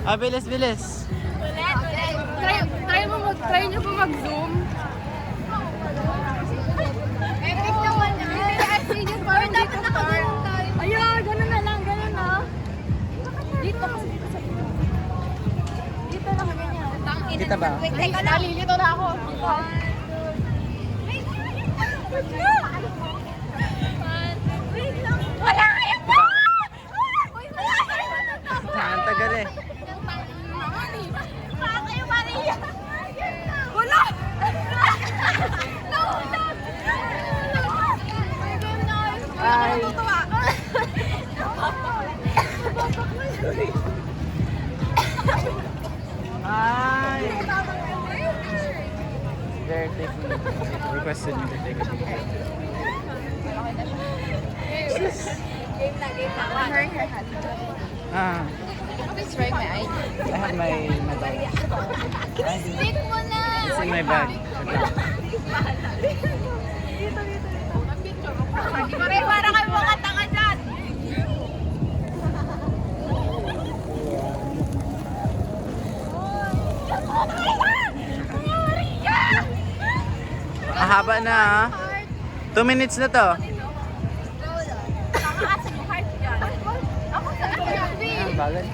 Ah, bilis, bilis. Try nyo po mag-zoom. Epic naman na. Parang dapat nakaganon tayo. Ayun, ganun na lang, ganun na. Dito kasi dito sa dito. Dito lang ganyan. Kita ba? Teka, nalilito na ako. Wala kayo pa! Uy, wala kayo matatakot! Ang tagal eh. Wala kayo, Maria! Wala! Ay. Ay. There, take me. Requested me to take a picture. Game na. Wearing her hat. Ah, Please wearing my ID. I have my bag. Stick mo na! It's in my bag. Pare, para kayo mga tanga dyan! Mahaba na ah. 2 minutes na to. Nakakasa mo heart dyan. Ako sa Ah, bagay.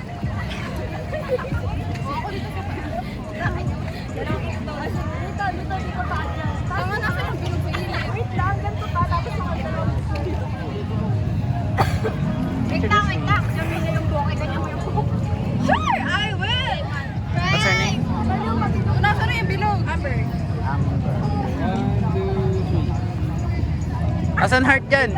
Tama na ka ng pinupili. Wait lang, ganito ka. Tapos mga dalawang Wait lang. Sabi niya yung buhok. Ganyan mo yung buhok. Sure, I will! What's her name? Nasa na yung bilog? Amber. Amber. 1, 2, 3. Asan heart dyan?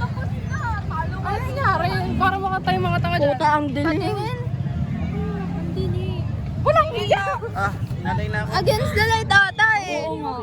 Ano nangyari? Para makatay mga tanga dyan. Puta, ang dilim. Patingin. Ang dilim. Walang hiya! Ah, nalay na ako. Against the light ata eh. Oo nga.